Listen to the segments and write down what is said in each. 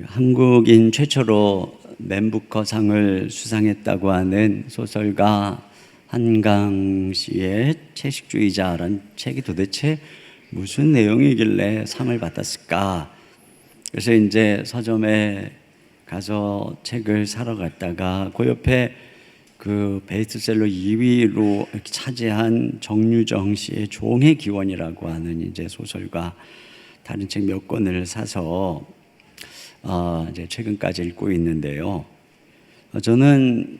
한국인 최초로 맨부커상을 수상했다고 하는 소설가 한강 씨의 채식주의자라는 책이 도대체 무슨 내용이길래 상을 받았을까? 그래서 이제 서점에 가서 책을 사러 갔다가 그 옆에 그 베스트셀러 2위로 차지한 정유정 씨의 종의 기원이라고 하는 이제 소설과 다른 책 몇 권을 사서 이제 최근까지 읽고 있는데요. 저는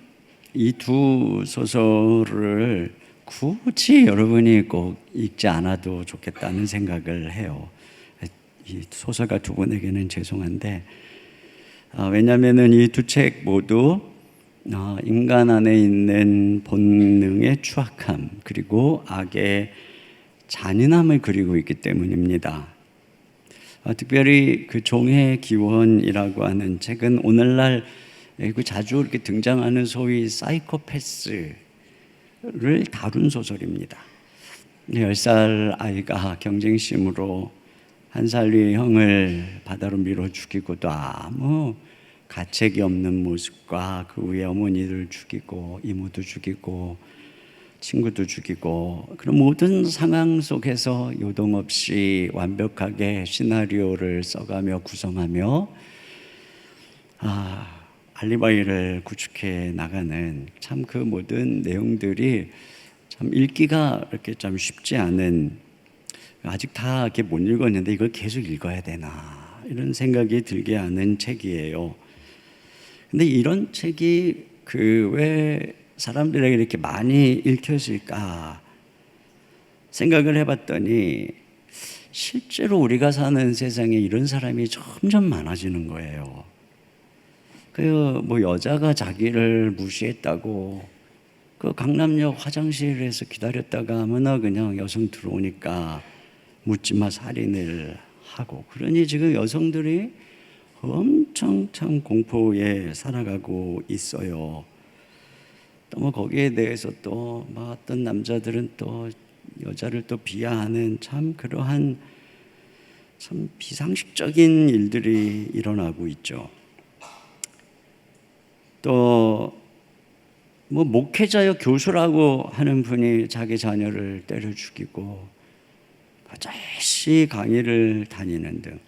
이 두 소설을 굳이 여러분이 꼭 읽지 않아도 좋겠다는 생각을 해요. 이 소설가 두 분에게는 죄송한데, 왜냐하면 이 두 책 모두 인간 안에 있는 본능의 추악함 그리고 악의 잔인함을 그리고 있기 때문입니다. 특별히 그 종의 기원이라고 하는 책은 오늘날 자주 이렇게 등장하는 소위 사이코패스를 다룬 소설입니다. 10살 아이가 경쟁심으로 한 살 위의 형을 바다로 밀어 죽이고 또 아무 가책이 없는 모습과 그 위에 어머니를 죽이고 이모도 죽이고 친구도 죽이고 그런 모든 상황 속에서 요동 없이 완벽하게 시나리오를 써가며 구성하며 알리바이를 구축해 나가는 참 그 모든 내용들이 참 읽기가 이렇게 참 쉽지 않은, 아직 다 이렇게 못 읽었는데 이걸 계속 읽어야 되나 이런 생각이 들게 하는 책이에요. 근데 이런 책이 왜 사람들에게 이렇게 많이 읽혀질까 생각을 해봤더니 실제로 우리가 사는 세상에 이런 사람이 점점 많아지는 거예요. 여자가 자기를 무시했다고 그 강남역 화장실에서 기다렸다가 아무나 그냥 여성 들어오니까 묻지마 살인을 하고, 그러니 지금 여성들이 엄청 참 공포에 살아가고 있어요. 또 거기에 대해서 또 어떤 남자들은 또 여자를 또 비하하는 참 그러한 참 비상식적인 일들이 일어나고 있죠. 또 목회자여 교수라고 하는 분이 자기 자녀를 때려 죽이고 버젓이 강의를 다니는 등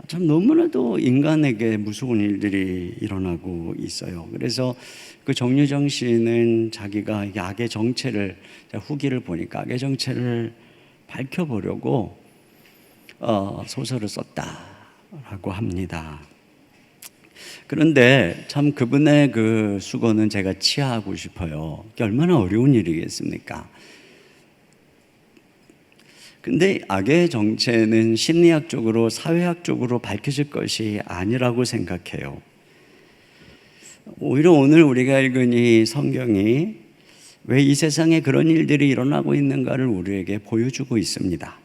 참 너무나도 인간에게 무서운 일들이 일어나고 있어요. 그래서 그 정유정 씨는 자기가 악의 정체를, 후기를 보니까 악의 정체를 밝혀보려고 소설을 썼다라고 합니다. 그런데 참 그분의 그 수고는 제가 치하하고 싶어요. 얼마나 어려운 일이겠습니까? 근데 악의 정체는 심리학적으로 사회학적으로 밝혀질 것이 아니라고 생각해요. 오히려 오늘 우리가 읽은 이 성경이 왜 이 세상에 그런 일들이 일어나고 있는가를 우리에게 보여주고 있습니다.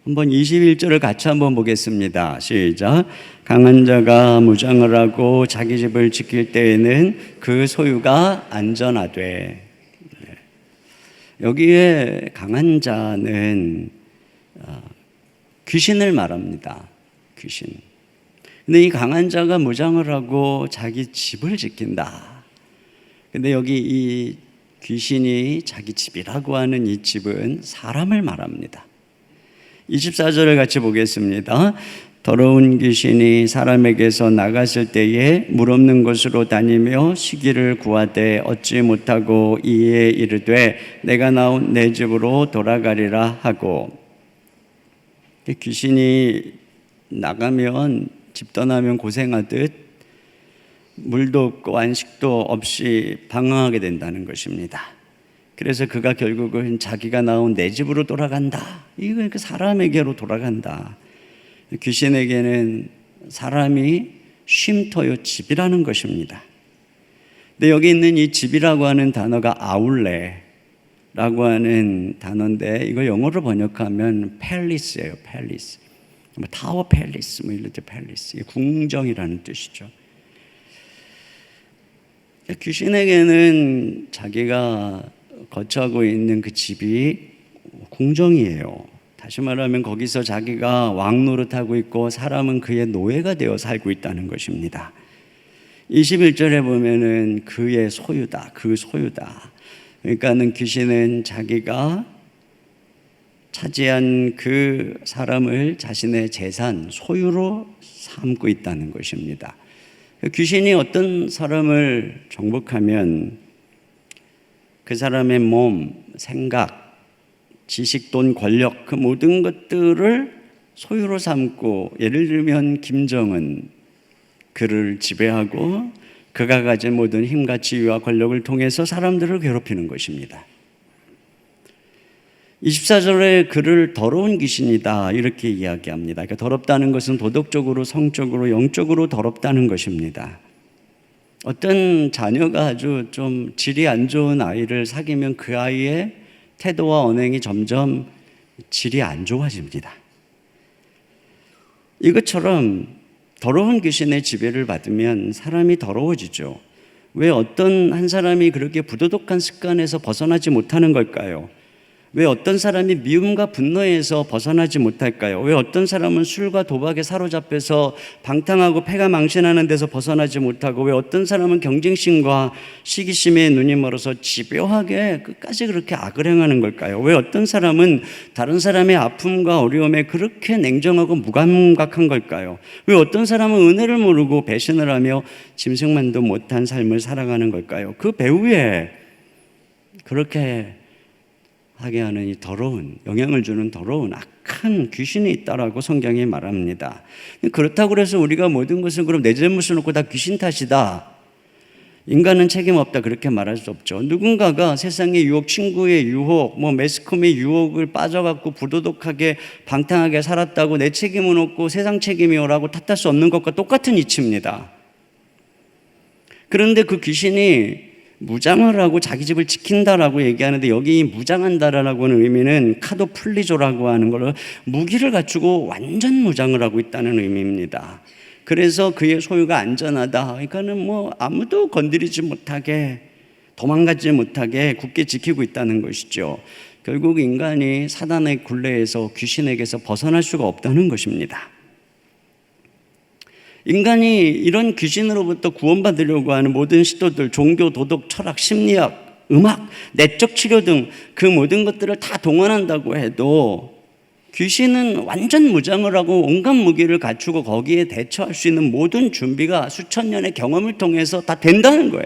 한번 21절을 같이 한번 보겠습니다. 시작. 강한 자가 무장을 하고 자기 집을 지킬 때에는 그 소유가 안전하되. 여기에 강한 자는 귀신을 말합니다. 귀신. 근데 이 강한 자가 무장을 하고 자기 집을 지킨다. 근데 여기 이 귀신이 자기 집이라고 하는 이 집은 사람을 말합니다. 24절을 같이 보겠습니다. 더러운 귀신이 사람에게서 나갔을 때에 물 없는 곳으로 다니며 쉬기를 구하되 얻지 못하고 이에 이르되 내가 나온 내 집으로 돌아가리라 하고. 귀신이 나가면, 집 떠나면 고생하듯 물도 없고 안식도 없이 방황하게 된다는 것입니다. 그래서 그가 결국은 자기가 나온 내 집으로 돌아간다. 이거 사람에게로 돌아간다. 귀신에게는 사람이 쉼터요 집이라는 것입니다. 근데 여기 있는 이 집이라고 하는 단어가 아울레라고 하는 단어인데 이걸 영어로 번역하면 팰리스예요. 팰리스. 타워 팰리스, 이럴 때 팰리스. 궁정이라는 뜻이죠. 귀신에게는 자기가 거처하고 있는 그 집이 궁정이에요. 다시 말하면 거기서 자기가 왕 노릇하고 있고 사람은 그의 노예가 되어 살고 있다는 것입니다. 21절에 보면은 그의 소유다, 그 소유다. 그러니까는 귀신은 자기가 차지한 그 사람을 자신의 재산, 소유로 삼고 있다는 것입니다. 귀신이 어떤 사람을 정복하면 그 사람의 몸, 생각, 지식, 돈, 권력, 그 모든 것들을 소유로 삼고, 예를 들면 김정은, 그를 지배하고 그가 가진 모든 힘과 지위와 권력을 통해서 사람들을 괴롭히는 것입니다. 24절에 그를 더러운 귀신이다 이렇게 이야기합니다. 그러니까 더럽다는 것은 도덕적으로, 성적으로, 영적으로 더럽다는 것입니다. 어떤 자녀가 아주 좀 질이 안 좋은 아이를 사귀면 그 아이의 태도와 언행이 점점 질이 안 좋아집니다. 이것처럼 더러운 귀신의 지배를 받으면 사람이 더러워지죠. 왜 어떤 한 사람이 그렇게 부도덕한 습관에서 벗어나지 못하는 걸까요? 왜 어떤 사람이 미움과 분노에서 벗어나지 못할까요? 왜 어떤 사람은 술과 도박에 사로잡혀서 방탕하고 패가 망신하는 데서 벗어나지 못하고, 왜 어떤 사람은 경쟁심과 시기심에 눈이 멀어서 집요하게 끝까지 그렇게 악을 행하는 걸까요? 왜 어떤 사람은 다른 사람의 아픔과 어려움에 그렇게 냉정하고 무감각한 걸까요? 왜 어떤 사람은 은혜를 모르고 배신을 하며 짐승만도 못한 삶을 살아가는 걸까요? 그 배후에 그렇게 하게 하는 이 더러운, 영향을 주는 더러운 악한 귀신이 있다라고 성경이 말합니다. 그렇다고 해서 우리가 모든 것을 그럼 내 잘못을 놓고 다 귀신 탓이다, 인간은 책임 없다, 그렇게 말할 수 없죠. 누군가가 세상의 유혹, 친구의 유혹, 매스컴의 유혹을 빠져갖고 부도덕하게 방탕하게 살았다고 내 책임은 없고 세상 책임이오라고 탓할 수 없는 것과 똑같은 이치입니다. 그런데 그 귀신이 무장을 하고 자기 집을 지킨다라고 얘기하는데, 여기 무장한다라고 하는 의미는 카도플리조라고 하는 걸로 무기를 갖추고 완전 무장을 하고 있다는 의미입니다. 그래서 그의 소유가 안전하다, 그러니까는 아무도 건드리지 못하게, 도망가지 못하게 굳게 지키고 있다는 것이죠. 결국 인간이 사단의 굴레에서, 귀신에게서 벗어날 수가 없다는 것입니다. 인간이 이런 귀신으로부터 구원받으려고 하는 모든 시도들, 종교, 도덕, 철학, 심리학, 음악, 내적 치료 등 그 모든 것들을 다 동원한다고 해도 귀신은 완전 무장을 하고 온갖 무기를 갖추고 거기에 대처할 수 있는 모든 준비가 수천 년의 경험을 통해서 다 된다는 거예요.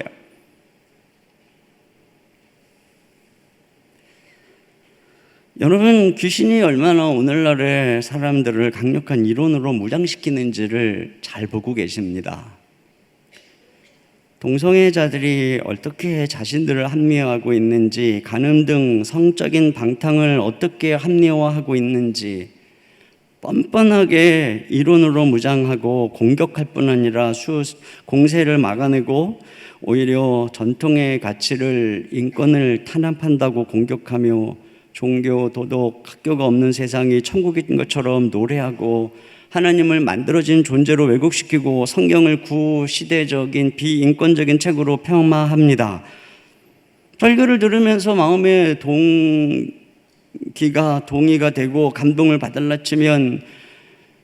여러분, 귀신이 얼마나 오늘날의 사람들을 강력한 이론으로 무장시키는지를 잘 보고 계십니다. 동성애자들이 어떻게 자신들을 합리화하고 있는지, 간음 등 성적인 방탕을 어떻게 합리화하고 있는지 뻔뻔하게 이론으로 무장하고 공격할 뿐 아니라 공세를 막아내고, 오히려 전통의 가치를, 인권을 탄압한다고 공격하며 종교, 도덕, 학교가 없는 세상이 천국인 것처럼 노래하고, 하나님을 만들어진 존재로 왜곡시키고 성경을 구시대적인 비인권적인 책으로 폄하합니다. 설교를 들으면서 마음에 동의가 되고 감동을 받을라 치면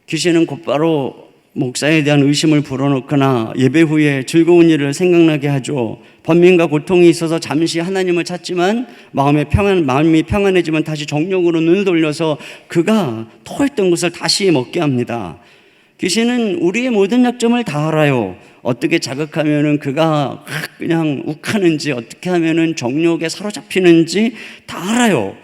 귀신은 곧바로 목사에 대한 의심을 불어넣거나 예배 후에 즐거운 일을 생각나게 하죠. 번민과 고통이 있어서 잠시 하나님을 찾지만 마음이 평안해지면 다시 정욕으로 눈을 돌려서 그가 토했던 것을 다시 먹게 합니다. 귀신은 우리의 모든 약점을 다 알아요. 어떻게 자극하면은 그가 그냥 욱하는지, 어떻게 하면은 정욕에 사로잡히는지 다 알아요.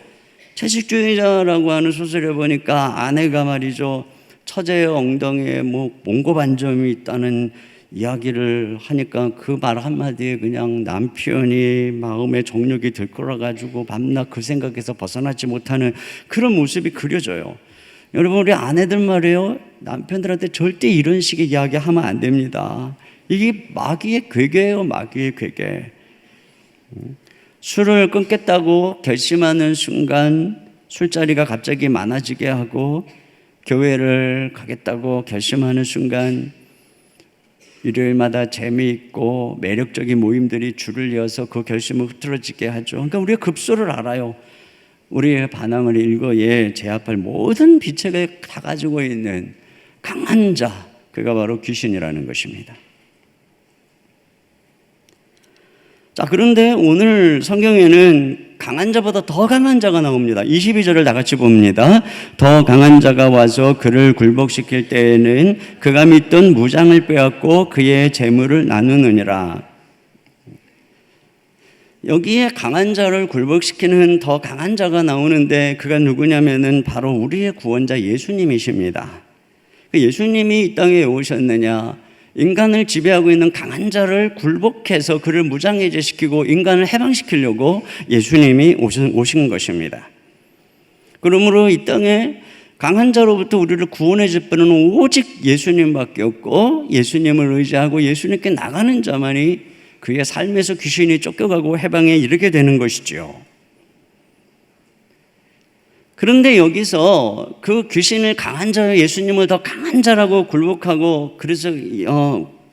채식주의자라고 하는 소설에 보니까 아내가 말이죠, 처제의 엉덩이에 몽고반점이 있다는 이야기를 하니까 그 말 한마디에 그냥 남편이 마음에 정욕이 들끓어가지고 밤낮 그 생각에서 벗어나지 못하는 그런 모습이 그려져요. 여러분, 우리 아내들 말이에요, 남편들한테 절대 이런 식의 이야기하면 안 됩니다. 이게 마귀의 괴계예요, 마귀의 괴계. 술을 끊겠다고 결심하는 순간 술자리가 갑자기 많아지게 하고, 교회를 가겠다고 결심하는 순간 일요일마다 재미있고 매력적인 모임들이 줄을 이어서 그 결심을 흐트러지게 하죠. 그러니까 우리가 급소를 알아요. 우리의 반항을 일거에 제압할 모든 비책을 다 가지고 있는 강한 자, 그가 바로 귀신이라는 것입니다. 자, 그런데 오늘 성경에는 강한 자보다 더 강한 자가 나옵니다. 22절을 다 같이 봅니다. 더 강한 자가 와서 그를 굴복시킬 때에는 그가 믿던 무장을 빼앗고 그의 재물을 나누느니라. 여기에 강한 자를 굴복시키는 더 강한 자가 나오는데 그가 누구냐면은 바로 우리의 구원자 예수님이십니다. 예수님이 이 땅에 오셨느냐? 인간을 지배하고 있는 강한 자를 굴복해서 그를 무장해제시키고 인간을 해방시키려고 예수님이 오신 것입니다. 그러므로 이 땅에 강한 자로부터 우리를 구원해 줄 분은 오직 예수님밖에 없고, 예수님을 의지하고 예수님께 나가는 자만이 그의 삶에서 귀신이 쫓겨가고 해방에 이르게 되는 것이죠. 그런데 여기서 그 귀신을 강한 자여 예수님을 더 강한 자라고 굴복하고, 그래서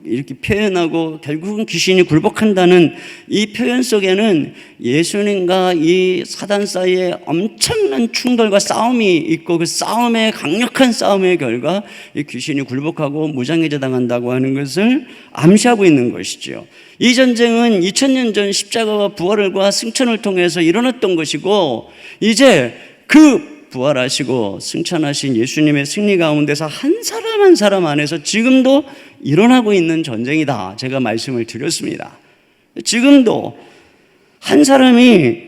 이렇게 표현하고 결국은 귀신이 굴복한다는 이 표현 속에는 예수님과 이 사단 사이에 엄청난 충돌과 싸움이 있고, 그 싸움의 강력한 싸움의 결과 이 귀신이 굴복하고 무장해제 당한다고 하는 것을 암시하고 있는 것이죠. 이 전쟁은 2000년 전 십자가와 부활과 승천을 통해서 일어났던 것이고, 이제 그 부활하시고 승천하신 예수님의 승리 가운데서 한 사람 한 사람 안에서 지금도 일어나고 있는 전쟁이다, 제가 말씀을 드렸습니다. 지금도 한 사람이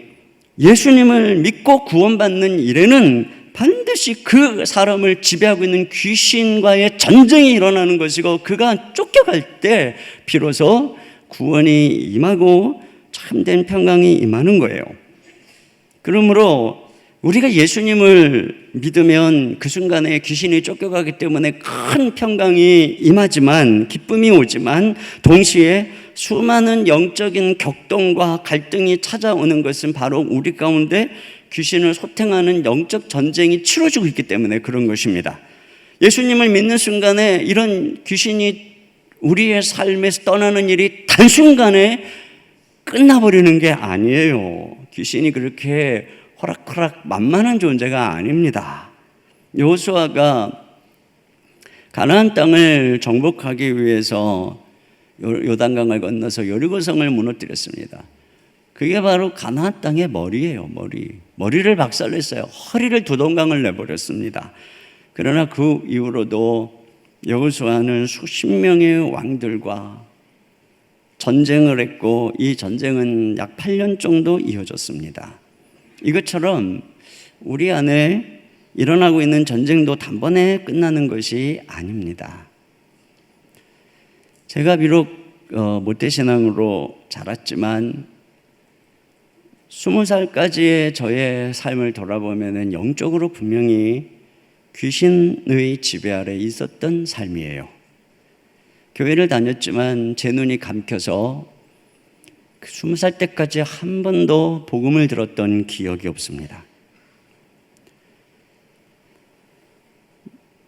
예수님을 믿고 구원받는 일에는 반드시 그 사람을 지배하고 있는 귀신과의 전쟁이 일어나는 것이고, 그가 쫓겨갈 때 비로소 구원이 임하고 참된 평강이 임하는 거예요. 그러므로 우리가 예수님을 믿으면 그 순간에 귀신이 쫓겨가기 때문에 큰 평강이 임하지만, 기쁨이 오지만, 동시에 수많은 영적인 격동과 갈등이 찾아오는 것은 바로 우리 가운데 귀신을 소탕하는 영적 전쟁이 치러지고 있기 때문에 그런 것입니다. 예수님을 믿는 순간에 이런 귀신이 우리의 삶에서 떠나는 일이 단순간에 끝나버리는 게 아니에요. 귀신이 그렇게 호락호락 만만한 존재가 아닙니다. 여호수아가 가나안 땅을 정복하기 위해서 요단강을 건너서 여리고성을 무너뜨렸습니다. 그게 바로 가나안 땅의 머리예요. 머리를 박살냈어요. 허리를 두동강을 내버렸습니다. 그러나 그 이후로도 여호수아는 수십 명의 왕들과 전쟁을 했고, 이 전쟁은 약 8년 정도 이어졌습니다. 이것처럼 우리 안에 일어나고 있는 전쟁도 단번에 끝나는 것이 아닙니다. 제가 비록 모태신앙으로 자랐지만 20살까지의 저의 삶을 돌아보면 영적으로 분명히 귀신의 지배 아래 있었던 삶이에요. 교회를 다녔지만 제 눈이 감겨서 20살 때까지 한 번도 복음을 들었던 기억이 없습니다.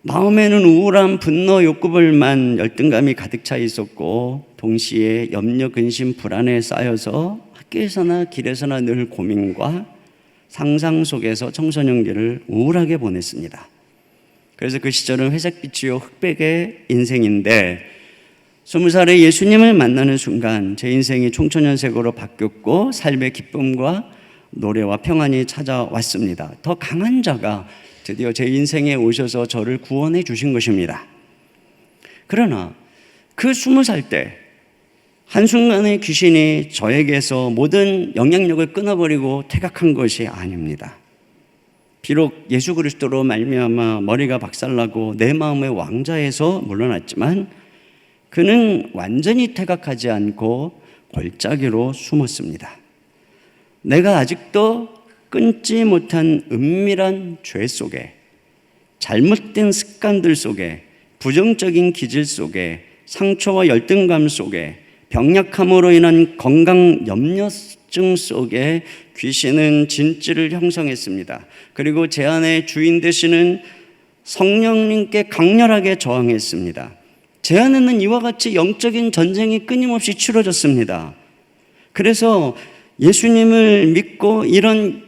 마음에는 우울함, 분노, 욕구불만, 열등감이 가득 차 있었고, 동시에 염려, 근심, 불안에 쌓여서 학교에서나 길에서나 늘 고민과 상상 속에서 청소년기를 우울하게 보냈습니다. 그래서 그 시절은 회색빛이요 흑백의 인생인데, 20살에 예수님을 만나는 순간 제 인생이 총천연색으로 바뀌었고, 삶의 기쁨과 노래와 평안이 찾아왔습니다. 더 강한 자가 드디어 제 인생에 오셔서 저를 구원해 주신 것입니다. 그러나 그 20살 때 한순간에 귀신이 저에게서 모든 영향력을 끊어버리고 퇴각한 것이 아닙니다. 비록 예수 그리스도로 말미암아 머리가 박살나고 내 마음의 왕좌에서 물러났지만, 그는 완전히 퇴각하지 않고 골짜기로 숨었습니다. 내가 아직도 끊지 못한 은밀한 죄 속에, 잘못된 습관들 속에, 부정적인 기질 속에, 상처와 열등감 속에, 병약함으로 인한 건강 염려증 속에 귀신은 진지를 형성했습니다. 그리고 제 안에 주인 되시는 성령님께 강렬하게 저항했습니다. 제 안에는 이와 같이 영적인 전쟁이 끊임없이 치러졌습니다. 그래서 예수님을 믿고 이런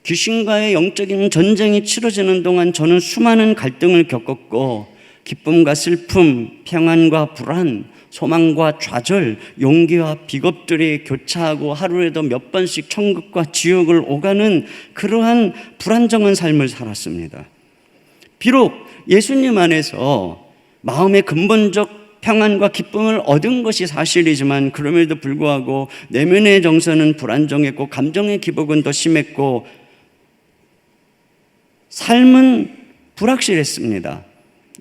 귀신과의 영적인 전쟁이 치러지는 동안 저는 수많은 갈등을 겪었고 기쁨과 슬픔, 평안과 불안, 소망과 좌절, 용기와 비겁들이 교차하고 하루에도 몇 번씩 천국과 지옥을 오가는 그러한 불안정한 삶을 살았습니다. 비록 예수님 안에서 마음의 근본적 평안과 기쁨을 얻은 것이 사실이지만 그럼에도 불구하고 내면의 정서는 불안정했고 감정의 기복은 더 심했고 삶은 불확실했습니다.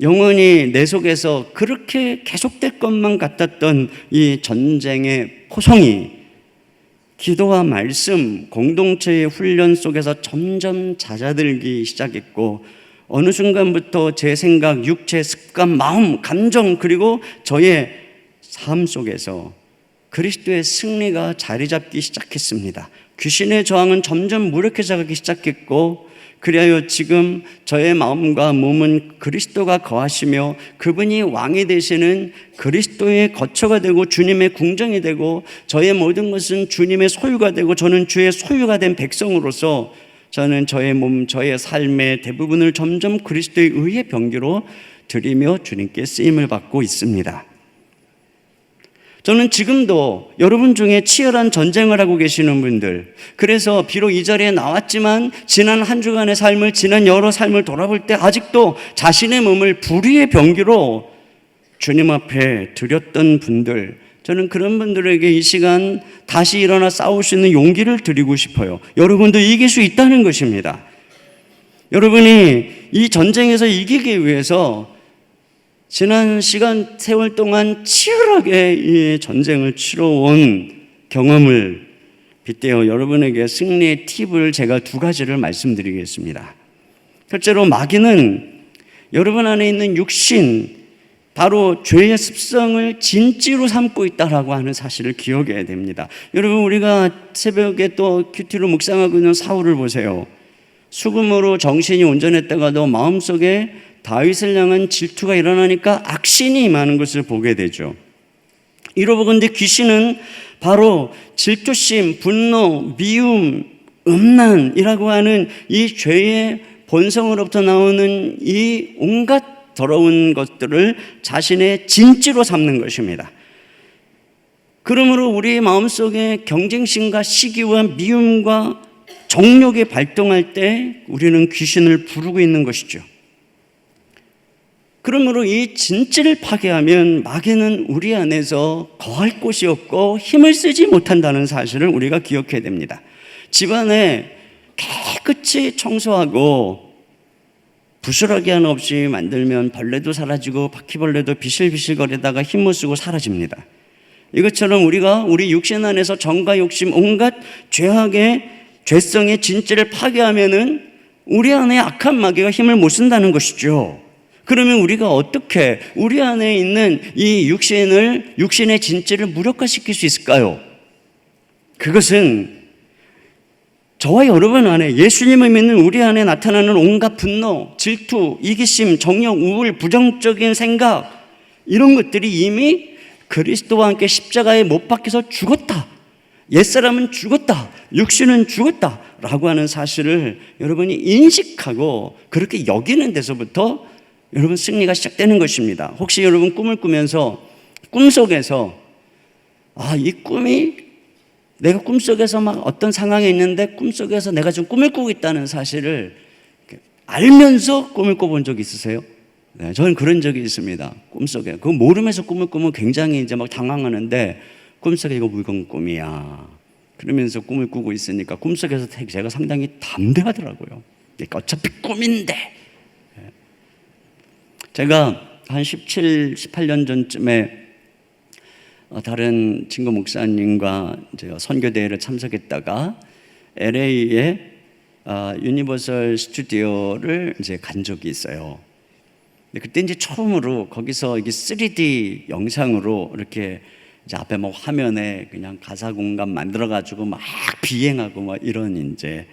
영원히 내 속에서 그렇게 계속될 것만 같았던 이 전쟁의 포성이 기도와 말씀, 공동체의 훈련 속에서 점점 잦아들기 시작했고 어느 순간부터 제 생각, 육체, 습관, 마음, 감정 그리고 저의 삶 속에서 그리스도의 승리가 자리 잡기 시작했습니다. 귀신의 저항은 점점 무력해져 가기 시작했고 그리하여 지금 저의 마음과 몸은 그리스도가 거하시며 그분이 왕이 되시는 그리스도의 거처가 되고 주님의 궁정이 되고 저의 모든 것은 주님의 소유가 되고 저는 주의 소유가 된 백성으로서 저는 저의 몸, 저의 삶의 대부분을 점점 그리스도의 의의 병기로 드리며 주님께 쓰임을 받고 있습니다. 저는 지금도 여러분 중에 치열한 전쟁을 하고 계시는 분들, 그래서 비록 이 자리에 나왔지만 지난 한 주간의 삶을, 지난 여러 삶을 돌아볼 때 아직도 자신의 몸을 불의의 병기로 주님 앞에 드렸던 분들, 저는 그런 분들에게 이 시간 다시 일어나 싸울 수 있는 용기를 드리고 싶어요. 여러분도 이길 수 있다는 것입니다. 여러분이 이 전쟁에서 이기기 위해서 지난 시간 세월 동안 치열하게 이 전쟁을 치러온 경험을 빗대어 여러분에게 승리의 팁을 제가 두 가지를 말씀드리겠습니다. 첫째로 마귀는 여러분 안에 있는 육신, 바로 죄의 습성을 진찌로 삼고 있다라고 하는 사실을 기억해야 됩니다. 여러분, 우리가 새벽에 또 큐티로 묵상하고 있는 사울을 보세요. 수금으로 정신이 온전했다가도 마음속에 다윗을 향한 질투가 일어나니까 악신이 임하는 것을 보게 되죠. 이로보건대 귀신은 바로 질투심, 분노, 미움, 음란이라고 하는 이 죄의 본성으로부터 나오는 이 온갖 더러운 것들을 자신의 진찌로 삼는 것입니다. 그러므로 우리 마음속에 경쟁심과 시기와 미움과 정욕이 발동할 때 우리는 귀신을 부르고 있는 것이죠. 그러므로 이 진찌를 파괴하면 마귀는 우리 안에서 거할 곳이 없고 힘을 쓰지 못한다는 사실을 우리가 기억해야 됩니다. 집안에 깨끗이 청소하고 부스러기 하나 없이 만들면 벌레도 사라지고 바퀴벌레도 비실비실거리다가 힘 못 쓰고 사라집니다. 이것처럼 우리가 우리 육신 안에서 정과 욕심, 온갖 죄악의 죄성의 진찌를 파괴하면은 우리 안에 악한 마귀가 힘을 못 쓴다는 것이죠. 그러면 우리가 어떻게 우리 안에 있는 이 육신의 진찌를 무력화시킬 수 있을까요? 그것은 저와 여러분 안에, 예수님을 믿는 우리 안에 나타나는 온갖 분노, 질투, 이기심, 정욕, 우울, 부정적인 생각, 이런 것들이 이미 그리스도와 함께 십자가에 못 박혀서 죽었다, 옛사람은 죽었다, 육신은 죽었다 라고 하는 사실을 여러분이 인식하고 그렇게 여기는 데서부터 여러분 승리가 시작되는 것입니다. 혹시 여러분 꿈을 꾸면서 꿈속에서 이 꿈이 내가 꿈속에서 막 어떤 상황에 있는데 꿈속에서 내가 지금 꿈을 꾸고 있다는 사실을 알면서 꿈을 꿔본 적 있으세요? 네, 저는 그런 적이 있습니다. 꿈속에. 그거 모르면서 꿈을 꾸면 굉장히 이제 막 당황하는데 꿈속에 이거 무거운 꿈이야 그러면서 꿈을 꾸고 있으니까 꿈속에서 제가 상당히 담대하더라고요. 그러니까 어차피 꿈인데. 제가 한 17, 18년 전쯤에 다른 친구 목사님과 제가 선교대회를 참석했다가 LA에 유니버설 스튜디오를 이제 간 적이 있어요. 그때 이제 처음으로 거기서 이게 3D 영상으로 이렇게 이제 앞에 뭐 화면에 그냥 가사 공간 만들어가지고 막 비행하고 막 이런 이제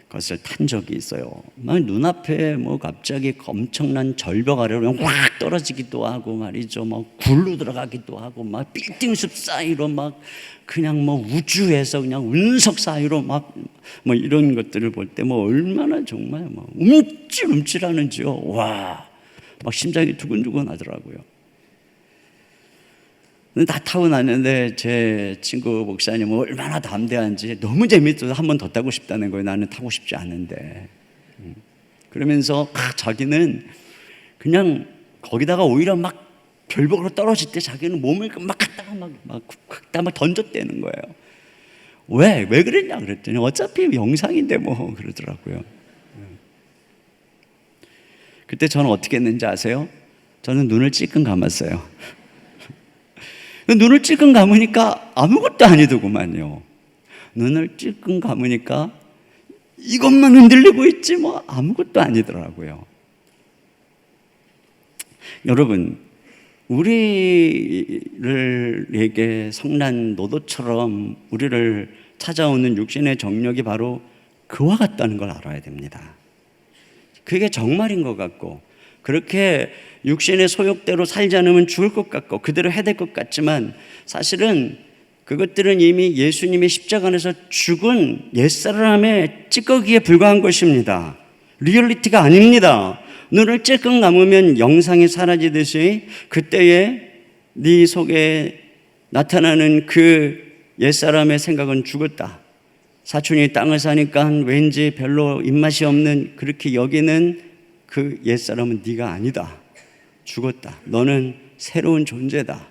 것을 탄 적이 있어요. 막 눈앞에 뭐 갑자기 엄청난 절벽 아래로 확 떨어지기도 하고 말이죠. 막 굴로 들어가기도 하고 막 빌딩숲 사이로 막 그냥 뭐 우주에서 그냥 운석 사이로 막 뭐 이런 것들을 볼 때 뭐 얼마나 정말 뭐 움찔움찔하는지요. 와, 막 심장이 두근두근 하더라고요. 다 타고 나는데 제 친구 목사님은 얼마나 담대한지 너무 재밌어서 한 번 더 타고 싶다는 거예요. 나는 타고 싶지 않은데. 그러면서 자기는 그냥 거기다가 오히려 막 별벽으로 떨어질 때 자기는 몸을 막 갖다가 막 던졌대는 거예요. 왜 그랬냐 그랬더니 어차피 영상인데 뭐 그러더라고요. 그때 저는 어떻게 했는지 아세요? 저는 눈을 찔끔 감았어요. 눈을 찔끔 감으니까 아무것도 아니더구만요. 눈을 찔끔 감으니까 이것만 흔들리고 있지 뭐 아무것도 아니더라고요. 여러분, 우리에게 성난 노도처럼 우리를 찾아오는 육신의 정욕이 바로 그와 같다는 걸 알아야 됩니다. 그게 정말인 것 같고, 그렇게 육신의 소욕대로 살지 않으면 죽을 것 같고 그대로 해야 될 것 같지만, 사실은 그것들은 이미 예수님의 십자가 안에서 죽은 옛사람의 찌꺼기에 불과한 것입니다. 리얼리티가 아닙니다. 눈을 찔끔 감으면 영상이 사라지듯이 그때에 네 속에 나타나는 그 옛사람의 생각은 죽었다. 사촌이 땅을 사니까 왠지 별로 입맛이 없는 그렇게 여기는 그 옛사람은 네가 아니다. 죽었다. 너는 새로운 존재다.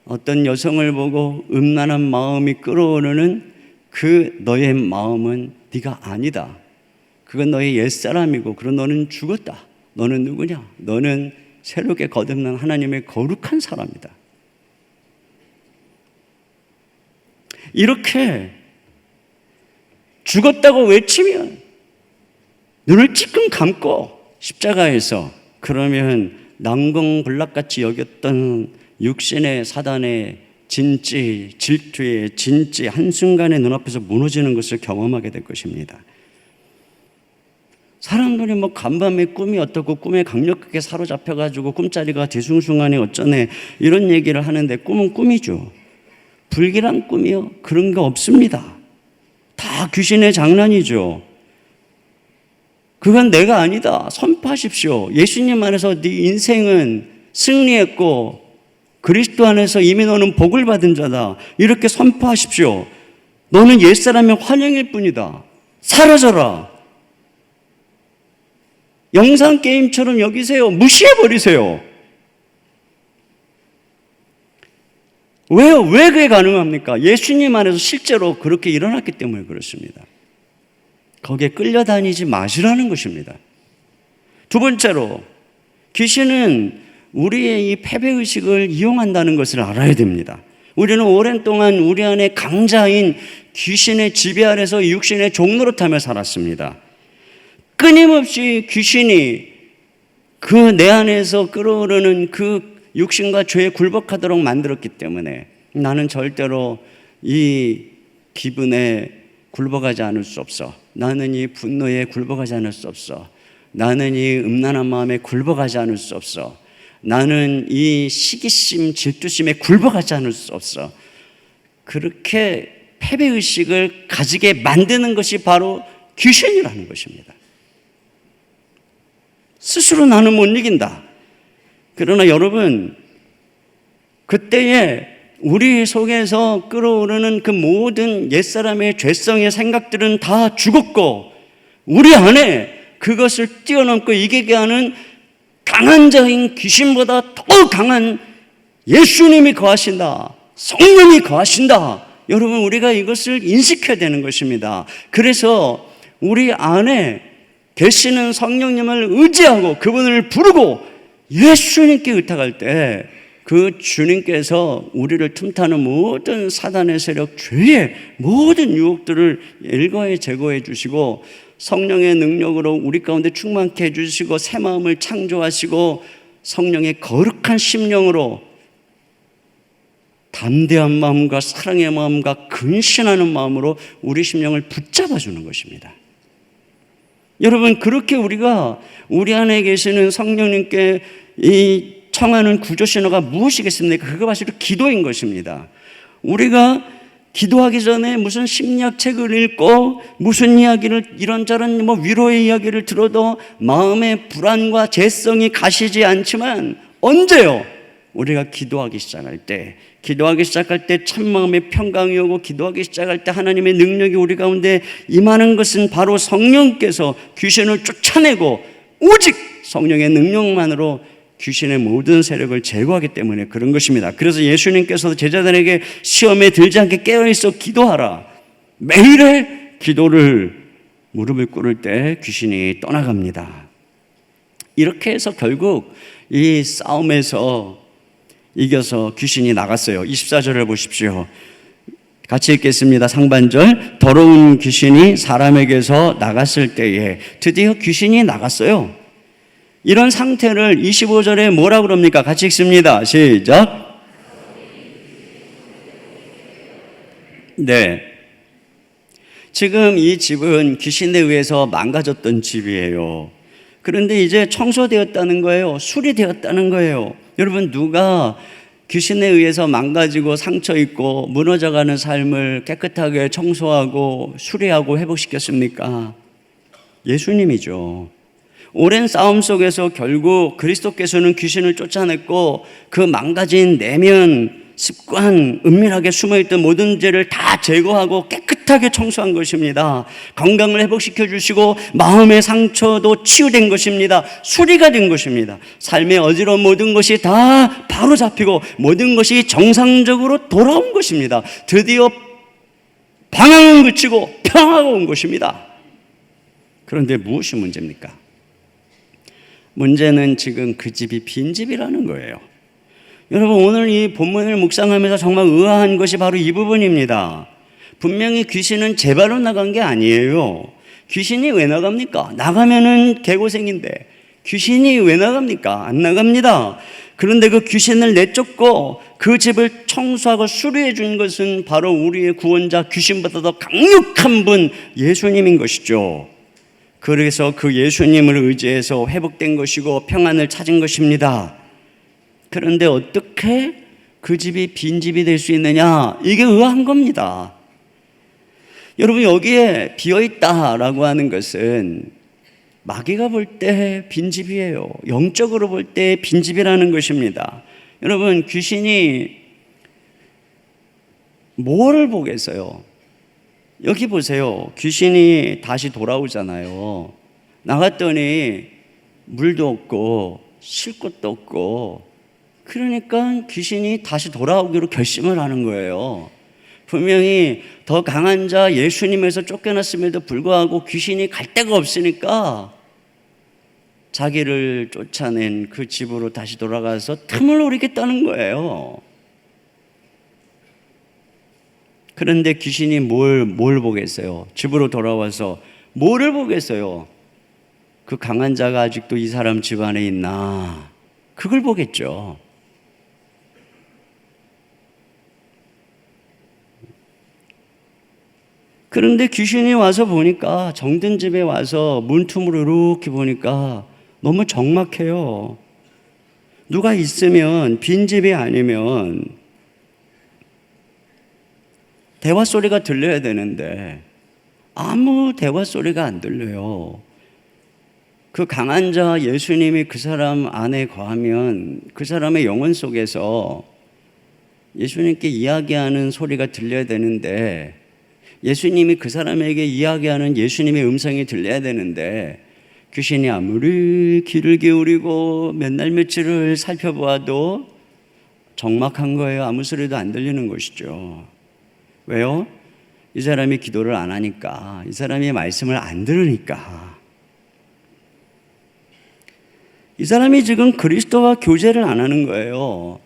어떤 여성을 보고 음란한 마음이 끌어오르는 그 너의 마음은 네가 아니다. 그건 너의 옛사람이고 그런 너는 죽었다. 너는 누구냐? 너는 새롭게 거듭난 하나님의 거룩한 사람이다. 이렇게 죽었다고 외치면 눈을 찔끔 감고 십자가에서, 그러면 난공불락같이 여겼던 육신의 사단의 진지, 질투의 진지 한순간에 눈앞에서 무너지는 것을 경험하게 될 것입니다. 사람들이 뭐 간밤에 꿈이 어떻고 꿈에 강력하게 사로잡혀가지고 꿈자리가 뒤숭숭하니 어쩌네 이런 얘기를 하는데, 꿈은 꿈이죠. 불길한 꿈이요? 그런 거 없습니다. 다 귀신의 장난이죠. 그건 내가 아니다. 선포하십시오. 예수님 안에서 네 인생은 승리했고 그리스도 안에서 이미 너는 복을 받은 자다. 이렇게 선포하십시오. 너는 옛사람의 환영일 뿐이다. 사라져라. 영상 게임처럼 여기세요. 무시해버리세요. 왜요? 왜 그게 가능합니까? 예수님 안에서 실제로 그렇게 일어났기 때문에 그렇습니다. 거기에 끌려다니지 마시라는 것입니다. 두 번째로, 귀신은 우리의 이 패배의식을 이용한다는 것을 알아야 됩니다. 우리는 오랜 동안 우리 안에 강자인 귀신의 지배 아래서 육신의 종노릇하며 살았습니다. 끊임없이 귀신이 그 내 안에서 끌어오르는 그 육신과 죄에 굴복하도록 만들었기 때문에 나는 절대로 이 기분에 굴복하지 않을 수 없어. 나는 이 분노에 굴복하지 않을 수 없어. 나는 이 음란한 마음에 굴복하지 않을 수 없어. 나는 이 시기심, 질투심에 굴복하지 않을 수 없어. 그렇게 패배의식을 가지게 만드는 것이 바로 귀신이라는 것입니다. 스스로 나는 못 이긴다. 그러나 여러분, 그때에 우리 속에서 끌어오르는 그 모든 옛사람의 죄성의 생각들은 다 죽었고, 우리 안에 그것을 뛰어넘고 이기게 하는 강한 자인 귀신보다 더 강한 예수님이 거하신다. 성령이 거하신다. 여러분, 우리가 이것을 인식해야 되는 것입니다. 그래서 우리 안에 계시는 성령님을 의지하고 그분을 부르고 예수님께 의탁할 때 그 주님께서 우리를 틈타는 모든 사단의 세력, 죄의 모든 유혹들을 일거에 제거해 주시고 성령의 능력으로 우리 가운데 충만케 해주시고 새 마음을 창조하시고 성령의 거룩한 심령으로 담대한 마음과 사랑의 마음과 근신하는 마음으로 우리 심령을 붙잡아 주는 것입니다. 여러분, 그렇게 우리가 우리 안에 계시는 성령님께 이 청하는 구조 신호가 무엇이겠습니까? 그거 바로 기도인 것입니다. 우리가 기도하기 전에 무슨 심리학책을 읽고 무슨 이야기를 이런저런 위로의 이야기를 들어도 마음의 불안과 재성이 가시지 않지만 언제요? 우리가 기도하기 시작할 때 참마음의 평강이 오고 기도하기 시작할 때 하나님의 능력이 우리 가운데 임하는 것은 바로 성령께서 귀신을 쫓아내고 오직 성령의 능력만으로 귀신의 모든 세력을 제거하기 때문에 그런 것입니다. 그래서 예수님께서도 제자들에게 시험에 들지 않게 깨어있어 기도하라. 매일의 기도를 무릎을 꿇을 때 귀신이 떠나갑니다. 이렇게 해서 결국 이 싸움에서 이겨서 귀신이 나갔어요. 24절을 보십시오. 같이 읽겠습니다. 상반절. 더러운 귀신이 사람에게서 나갔을 때에 드디어 귀신이 나갔어요. 이런 상태를 25절에 뭐라고 그럽니까? 같이 읽습니다. 시작. 네. 지금 이 집은 귀신에 의해서 망가졌던 집이에요. 그런데 이제 청소되었다는 거예요. 수리되었다는 거예요. 여러분, 누가 귀신에 의해서 망가지고 상처 입고 무너져가는 삶을 깨끗하게 청소하고 수리하고 회복시켰습니까? 예수님이죠. 오랜 싸움 속에서 결국 그리스도께서는 귀신을 쫓아냈고 그 망가진 내면, 습관, 은밀하게 숨어있던 모든 죄를 다 제거하고 깨끗하게 청소한 것입니다. 건강을 회복시켜 주시고 마음의 상처도 치유된 것입니다. 수리가 된 것입니다. 삶의 어지러운 모든 것이 다 바로 잡히고 모든 것이 정상적으로 돌아온 것입니다. 드디어 방황은 그치고 평화가 온 것입니다. 그런데 무엇이 문제입니까? 문제는 지금 그 집이 빈집이라는 거예요. 여러분, 오늘 이 본문을 묵상하면서 정말 의아한 것이 바로 이 부분입니다. 분명히 귀신은 제 발로 나간 게 아니에요. 귀신이 왜 나갑니까? 나가면은 개고생인데 귀신이 왜 나갑니까? 안 나갑니다. 그런데 그 귀신을 내쫓고 그 집을 청소하고 수리해 준 것은 바로 우리의 구원자, 귀신보다 더 강력한 분 예수님인 것이죠. 그래서 그 예수님을 의지해서 회복된 것이고 평안을 찾은 것입니다. 그런데 어떻게 그 집이 빈집이 될 수 있느냐? 이게 의아한 겁니다. 여러분, 여기에 비어있다라고 하는 것은 마귀가 볼 때 빈집이에요. 영적으로 볼 때 빈집이라는 것입니다. 여러분, 귀신이 뭐를 보겠어요? 여기 보세요. 귀신이 다시 돌아오잖아요. 나갔더니 물도 없고 쉴 곳도 없고, 그러니까 귀신이 다시 돌아오기로 결심을 하는 거예요. 분명히 더 강한 자 예수님에서 쫓겨났음에도 불구하고 귀신이 갈 데가 없으니까 자기를 쫓아낸 그 집으로 다시 돌아가서 틈을 노리겠다는 거예요. 그런데 귀신이 뭘 보겠어요? 집으로 돌아와서 뭐를 보겠어요? 그 강한 자가 아직도 이 사람 집 안에 있나? 그걸 보겠죠. 그런데 귀신이 와서 보니까, 정든 집에 와서 문틈으로 이렇게 보니까 너무 적막해요. 누가 있으면, 빈집이 아니면 대화 소리가 들려야 되는데 아무 대화 소리가 안 들려요. 그 강한 자 예수님이 그 사람 안에 거하면 그 사람의 영혼 속에서 예수님께 이야기하는 소리가 들려야 되는데, 예수님이 그 사람에게 이야기하는 예수님의 음성이 들려야 되는데, 귀신이 아무리 귀를 기울이고 몇 날 며칠을 살펴보아도 적막한 거예요. 아무 소리도 안 들리는 것이죠. 왜요? 이 사람이 기도를 안 하니까, 이 사람이 말씀을 안 들으니까. 이 사람이 지금 그리스도와 교제를 안 하는 거예요.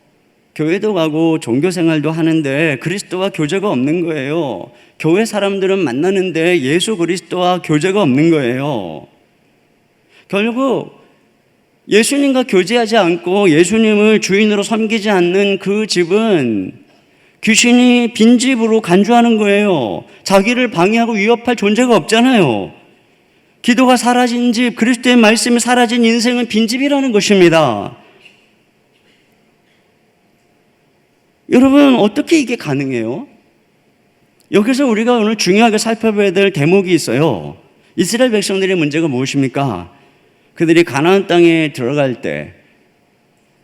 교회도 가고 종교생활도 하는데 그리스도와 교제가 없는 거예요. 교회 사람들은 만나는데 예수 그리스도와 교제가 없는 거예요. 결국 예수님과 교제하지 않고 예수님을 주인으로 섬기지 않는 그 집은 귀신이 빈집으로 간주하는 거예요. 자기를 방해하고 위협할 존재가 없잖아요. 기도가 사라진 집, 그리스도의 말씀이 사라진 인생은 빈집이라는 것입니다. 여러분, 어떻게 이게 가능해요? 여기서 우리가 오늘 중요하게 살펴봐야 될 대목이 있어요. 이스라엘 백성들의 문제가 무엇입니까? 그들이 가나안 땅에 들어갈 때,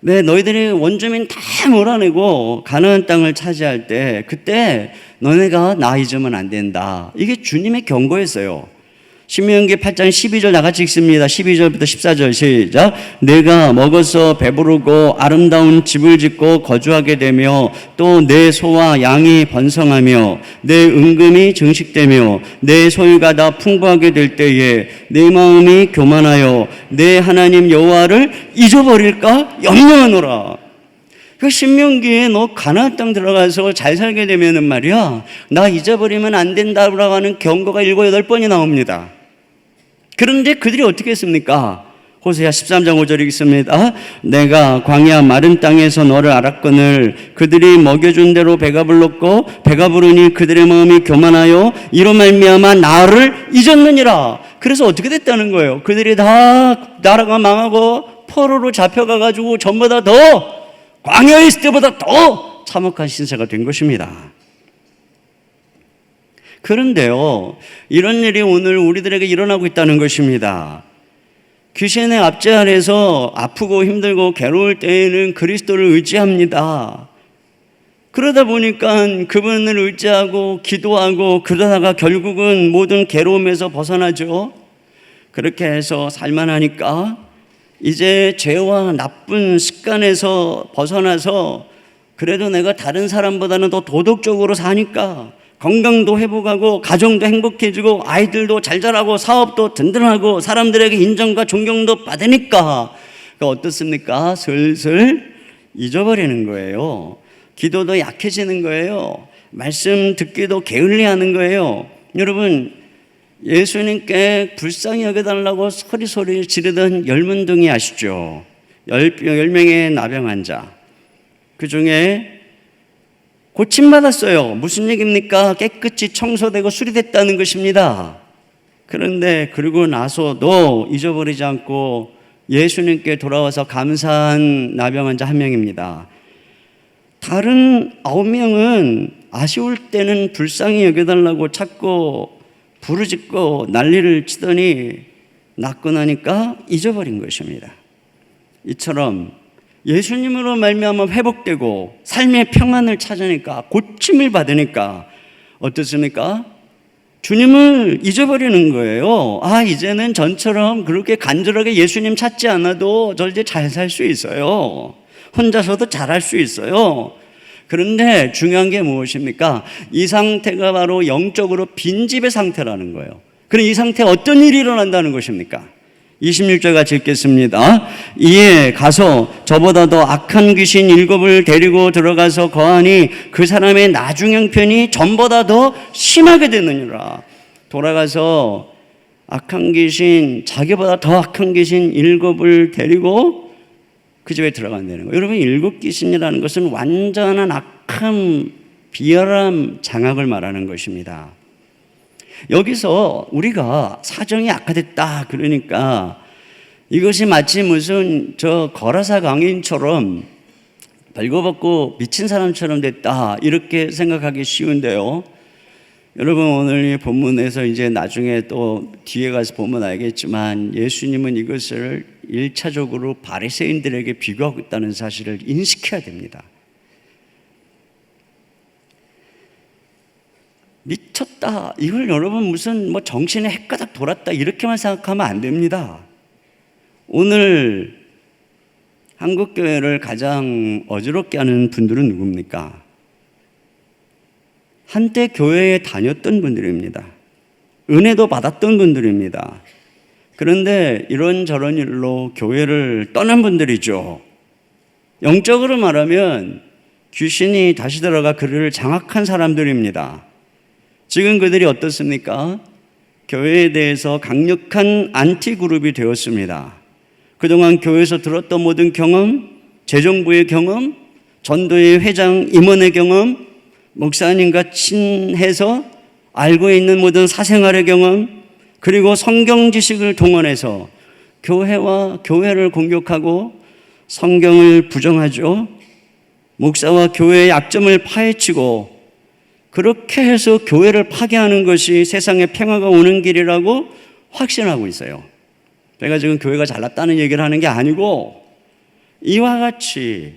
너희들이 원주민 다 몰아내고 가나안 땅을 차지할 때, 그때 너네가 나 잊으면 안 된다. 이게 주님의 경고였어요. 신명기 8장 12절 나같이 읽습니다. 12절부터 14절 시작. 내가 먹어서 배부르고 아름다운 집을 짓고 거주하게 되며 또 내 소와 양이 번성하며 내 은금이 증식되며 내 소유가 다 풍부하게 될 때에 내 마음이 교만하여 내 하나님 여호와를 잊어버릴까 염려하노라. 그 신명기에 너 가나안 땅 들어가서 잘 살게 되면은 말이야, 나 잊어버리면 안 된다라고 하는 경고가 7, 8번이 나옵니다. 그런데 그들이 어떻게 했습니까? 호세아 13장 5절 읽습니다. 내가 광야 마른 땅에서 너를 알았거늘 그들이 먹여준 대로 배가 불렀고 배가 부르니 그들의 마음이 교만하여 이로 말미암아 나를 잊었느니라. 그래서 어떻게 됐다는 거예요? 그들이 다 나라가 망하고 포로로 잡혀가가지고 전보다 더 광야에 있을 때보다 더 참혹한 신세가 된 것입니다. 그런데요, 이런 일이 오늘 우리들에게 일어나고 있다는 것입니다. 귀신의 압제 아래서 아프고 힘들고 괴로울 때에는 그리스도를 의지합니다. 그러다 보니까 그분을 의지하고 기도하고 그러다가 결국은 모든 괴로움에서 벗어나죠. 그렇게 해서 살만하니까 이제 죄와 나쁜 습관에서 벗어나서 그래도 내가 다른 사람보다는 더 도덕적으로 사니까 건강도 회복하고 가정도 행복해지고 아이들도 잘 자라고 사업도 든든하고 사람들에게 인정과 존경도 받으니까 어떻습니까? 슬슬 잊어버리는 거예요. 기도도 약해지는 거예요. 말씀 듣기도 게을리하는 거예요. 여러분, 예수님께 불쌍히 여겨달라고 소리 지르던 열문둥이 아시죠? 10명의 나병 환자, 그 중에 고침받았어요. 무슨 얘기입니까? 깨끗이 청소되고 수리됐다는 것입니다. 그런데 그러고 나서도 잊어버리지 않고 예수님께 돌아와서 감사한 나병 환자 1명입니다. 다른 9명은 아쉬울 때는 불쌍히 여겨달라고 찾고 부르짖고 난리를 치더니 낫고 나니까 잊어버린 것입니다. 이처럼 예수님으로 말미암아 회복되고 삶의 평안을 찾으니까 고침을 받으니까 어떻습니까? 주님을 잊어버리는 거예요. 이제는 전처럼 그렇게 간절하게 예수님 찾지 않아도 저 이제 잘 살 수 있어요. 혼자서도 잘할 수 있어요. 그런데 중요한 게 무엇입니까? 이 상태가 바로 영적으로 빈집의 상태라는 거예요. 그럼 이 상태에 어떤 일이 일어난다는 것입니까? 26절 같이 읽겠습니다. 이에 가서 저보다 더 악한 귀신 7을 데리고 들어가서 거하니 그 사람의 나중 형편이 전보다 더 심하게 되느니라. 돌아가서 악한 귀신, 자기보다 더 악한 귀신 7을 데리고 그 집에 들어간다는 거예요. 여러분, 7 귀신이라는 것은 완전한 악함, 비열함, 장악을 말하는 것입니다. 여기서 우리가 사정이 악화됐다 그러니까 이것이 마치 무슨 거라사 강인처럼 벌거벗고 미친 사람처럼 됐다 이렇게 생각하기 쉬운데요. 여러분, 오늘 이 본문에서 이제 나중에 또 뒤에 가서 보면 알겠지만 예수님은 이것을 1차적으로 바리새인들에게 비교하고 있다는 사실을 인식해야 됩니다. 미쳤다. 이걸 여러분 무슨 정신에 헷가닥 돌았다 이렇게만 생각하면 안 됩니다. 오늘 한국교회를 가장 어지럽게 하는 분들은 누굽니까? 한때 교회에 다녔던 분들입니다. 은혜도 받았던 분들입니다. 그런데 이런저런 일로 교회를 떠난 분들이죠. 영적으로 말하면 귀신이 다시 들어가 그를 장악한 사람들입니다. 지금 그들이 어떻습니까? 교회에 대해서 강력한 안티그룹이 되었습니다. 그동안 교회에서 들었던 모든 경험, 재정부의 경험, 전도의 회장, 임원의 경험, 목사님과 친해서 알고 있는 모든 사생활의 경험, 그리고 성경 지식을 동원해서 교회와 교회를 공격하고 성경을 부정하죠. 목사와 교회의 약점을 파헤치고 그렇게 해서 교회를 파괴하는 것이 세상에 평화가 오는 길이라고 확신하고 있어요. 제가 지금 교회가 잘났다는 얘기를 하는 게 아니고 이와 같이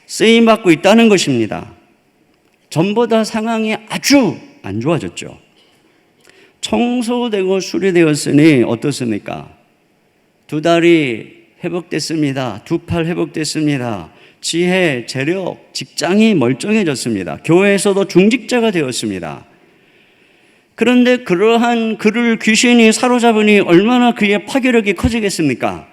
쓰임받고 있다는 것입니다. 전보다 상황이 아주 안 좋아졌죠. 청소되고 수리되었으니 어떻습니까? 두 다리 회복됐습니다. 두 팔 회복됐습니다. 지혜, 재력, 직장이 멀쩡해졌습니다. 교회에서도 중직자가 되었습니다. 그런데 그러한 그를 귀신이 사로잡으니 얼마나 그의 파괴력이 커지겠습니까?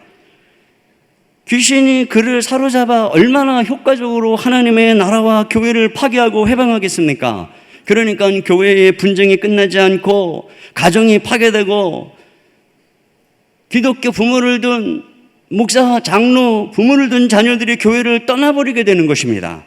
귀신이 그를 사로잡아 얼마나 효과적으로 하나님의 나라와 교회를 파괴하고 해방하겠습니까? 그러니까 교회의 분쟁이 끝나지 않고 가정이 파괴되고 기독교 부모를 둔 목사, 장로, 부모를 둔 자녀들이 교회를 떠나버리게 되는 것입니다.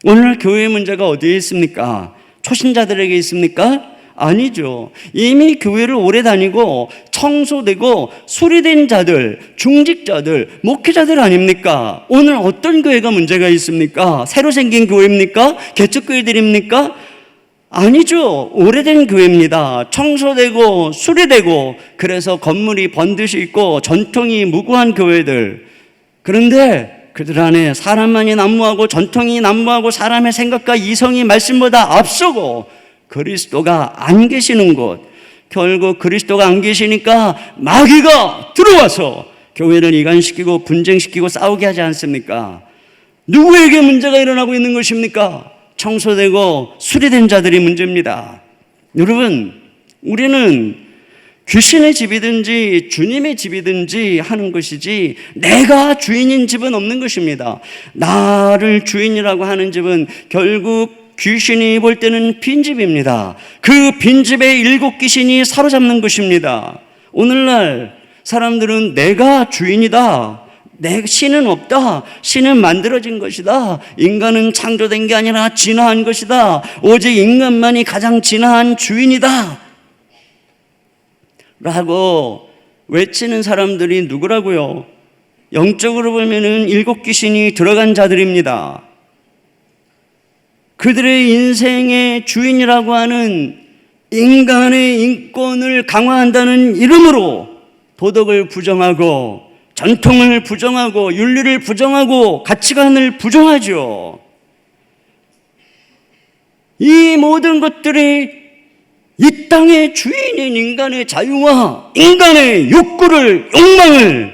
오늘날 교회의 문제가 어디에 있습니까? 초신자들에게 있습니까? 아니죠. 이미 교회를 오래 다니고 청소되고 수리된 자들, 중직자들, 목회자들 아닙니까? 오늘 어떤 교회가 문제가 있습니까? 새로 생긴 교회입니까? 개척교회들입니까? 아니죠. 오래된 교회입니다. 청소되고 수리되고 그래서 건물이 번듯이 있고 전통이 무고한 교회들. 그런데 그들 안에 사람만이 난무하고 전통이 난무하고 사람의 생각과 이성이 말씀보다 앞서고 그리스도가 안 계시는 곳. 결국 그리스도가 안 계시니까 마귀가 들어와서 교회를 이간시키고 분쟁시키고 싸우게 하지 않습니까? 누구에게 문제가 일어나고 있는 것입니까? 청소되고 수리된 자들이 문제입니다. 여러분, 우리는 귀신의 집이든지 주님의 집이든지 하는 것이지 내가 주인인 집은 없는 것입니다. 나를 주인이라고 하는 집은 결국 귀신이 볼 때는 빈집입니다. 그 빈집에 7 귀신이 사로잡는 것입니다. 오늘날 사람들은 내가 주인이다. 내 신은 없다. 신은 만들어진 것이다. 인간은 창조된 게 아니라 진화한 것이다. 오직 인간만이 가장 진화한 주인이다. 라고 외치는 사람들이 누구라고요? 영적으로 보면은 7 귀신이 들어간 자들입니다. 그들의 인생의 주인이라고 하는 인간의 인권을 강화한다는 이름으로 도덕을 부정하고 전통을 부정하고 윤리를 부정하고 가치관을 부정하죠. 이 모든 것들이 이 땅의 주인인 인간의 자유와 인간의 욕구를, 욕망을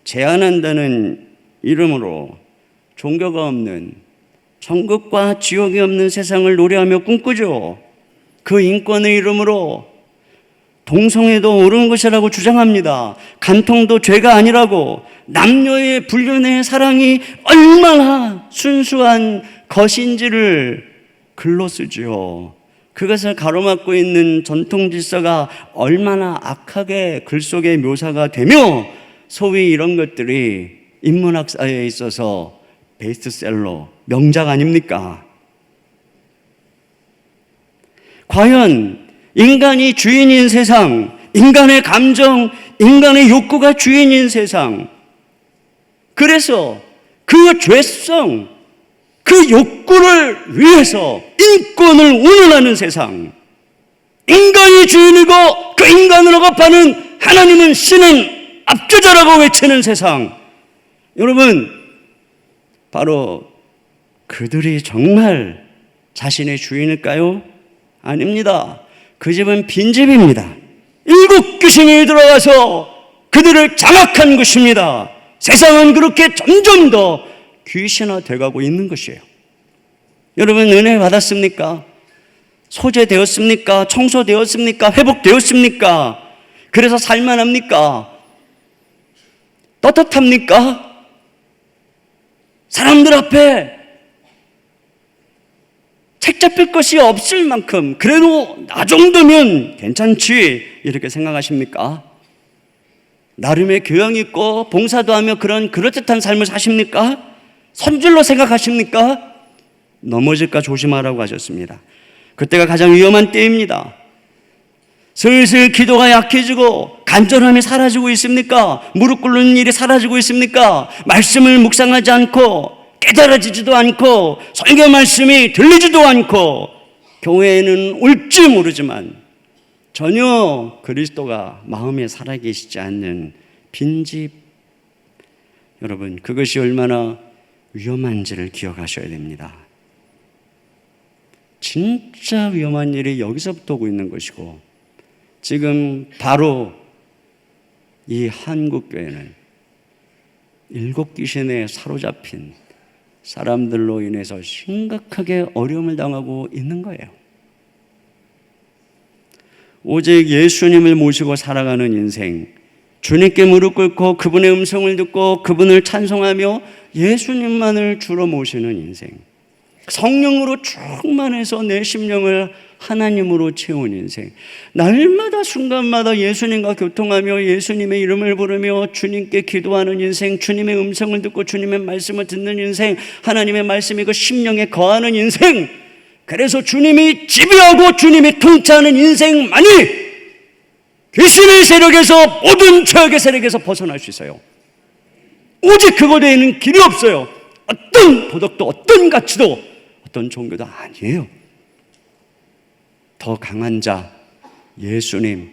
제한한다는 이름으로 종교가 없는, 천국과 지옥이 없는 세상을 노래하며 꿈꾸죠. 그 인권의 이름으로 동성애도 옳은 것이라고 주장합니다. 간통도 죄가 아니라고, 남녀의 불륜의 사랑이 얼마나 순수한 것인지를 글로 쓰죠. 그것을 가로막고 있는 전통 질서가 얼마나 악하게 글 속에 묘사가 되며 소위 이런 것들이 인문학사에 있어서 베스트셀러, 명작 아닙니까? 과연 인간이 주인인 세상, 인간의 감정, 인간의 욕구가 주인인 세상, 그래서 그 죄성, 그 욕구를 위해서 인권을 운운하는 세상, 인간이 주인이고 그 인간을 억압하는 하나님은 신은 압조자라고 외치는 세상, 여러분, 바로 그들이 정말 자신의 주인일까요? 아닙니다. 그 집은 빈집입니다. 7 귀신이 들어와서 그들을 장악한 것입니다. 세상은 그렇게 점점 더 귀신화되어가고 있는 것이에요. 여러분, 은혜 받았습니까? 소재되었습니까? 청소되었습니까? 회복되었습니까? 그래서 살만합니까? 떳떳합니까? 사람들 앞에 책 잡힐 것이 없을 만큼 그래도 나 정도면 괜찮지 이렇게 생각하십니까? 나름의 교養있고 봉사도 하며 그런 그럴듯한 삶을 사십니까? 선줄로 생각하십니까? 넘어질까 조심하라고 하셨습니다. 그때가 가장 위험한 때입니다. 슬슬 기도가 약해지고 간절함이 사라지고 있습니까? 무릎 꿇는 일이 사라지고 있습니까? 말씀을 묵상하지 않고 깨달아지지도 않고 설교 말씀이 들리지도 않고 교회에는 올지 모르지만 전혀 그리스도가 마음에 살아계시지 않는 빈집, 여러분, 그것이 얼마나 위험한지를 기억하셔야 됩니다. 진짜 위험한 일이 여기서부터 오고 있는 것이고, 지금 바로 이 한국교회는 7 귀신에 사로잡힌 사람들로 인해서 심각하게 어려움을 당하고 있는 거예요. 오직 예수님을 모시고 살아가는 인생, 주님께 무릎 꿇고 그분의 음성을 듣고 그분을 찬송하며 예수님만을 주로 모시는 인생, 성령으로 충만해서 내 심령을 하나님으로 채운 인생, 날마다 순간마다 예수님과 교통하며 예수님의 이름을 부르며 주님께 기도하는 인생, 주님의 음성을 듣고 주님의 말씀을 듣는 인생, 하나님의 말씀이 그 심령에 거하는 인생, 그래서 주님이 지배하고 주님이 통치하는 인생만이 귀신의 세력에서, 모든 죄악의 세력에서 벗어날 수 있어요. 오직 그것 외에는 길이 없어요. 어떤 도덕도 어떤 가치도 어떤 종교도 아니에요. 더 강한 자 예수님,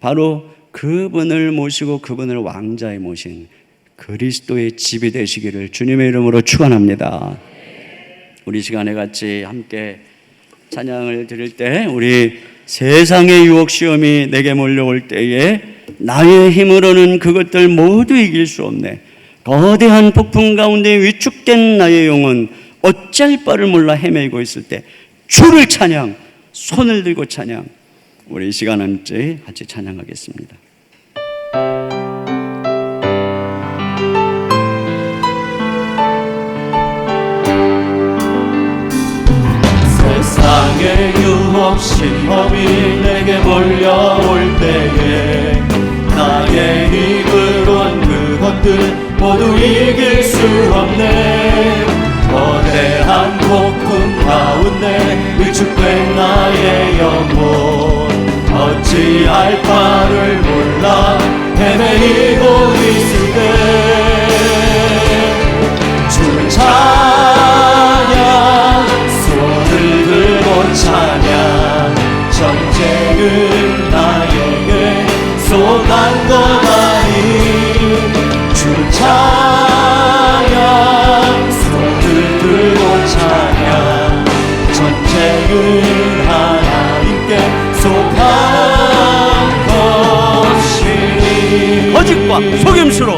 바로 그분을 모시고 그분을 왕자에 모신 그리스도의 집이 되시기를 주님의 이름으로 축원합니다. 우리 시간에 같이 함께 찬양을 드릴 때, 우리 세상의 유혹 시험이 내게 몰려올 때에 나의 힘으로는 그것들 모두 이길 수 없네. 거대한 폭풍 가운데 위축된 나의 영혼 어찌할 바를 몰라 헤매고 있을 때 주를 찬양, 손을 들고 찬양, 우리 이 시간 함께 같이 찬양하겠습니다. 세상의 유혹 시험이 내게 몰려올 때에 나의 힘으론 그것들 모두 이길 수 없네. 거대한 폭풍 가운데 위축된 나의 영혼 어찌할 바를 몰라 헤매이고 있을 때 주를 찬양, 손을 들고 찬양, 전쟁은 나에게 쏟아진 것 아니. 주를 찬양, 손을 들고 찬양, 전쟁은 하나님께 속한 것이니. 거짓과 속임수로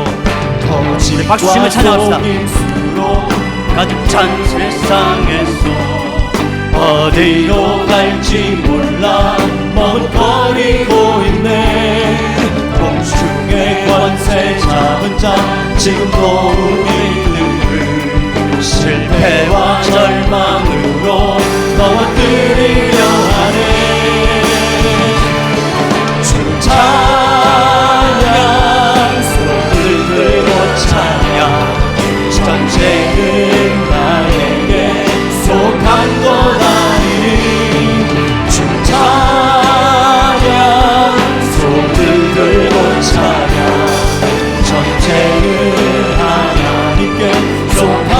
박수치며 찬양합시다. 가득 찬 세상에서 어디로 갈지 몰라 머뭇거리고 있네. 공중의 권세 잡은 자 지금도 우리들을 실패와 절망으로 넘어뜨리려 하네. 주를 찬양, 손을 들고 찬양, 전쟁은 나에게 속한 것 아니니. 주를 찬양, 손을 들고 찬양, 전쟁은 하나님께 속한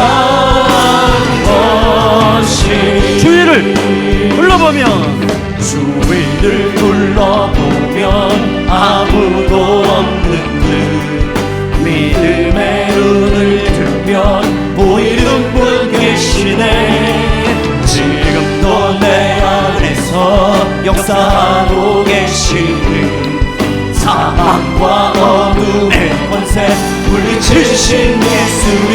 것이니. 주위를 둘러보면 주위를 둘러보면 아무도 없는 듯 믿음의 눈을 들면 보이는 분 계시네. 지금도 내 안에서 역사하고 계시는 사망과 어둠의 권세 물리치신 예수님.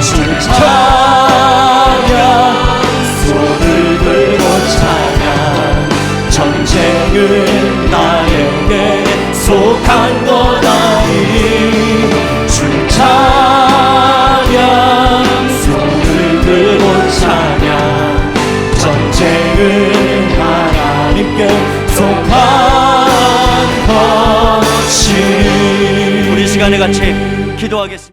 주를 찬양, 손을 들고 찬양, 전쟁은 나에게 속한 것 아니니. 주를 찬양, 손을 들고 찬양, 전쟁은 하나님께 속한 것이니. 우리 시간에 같이 기도하겠습니다.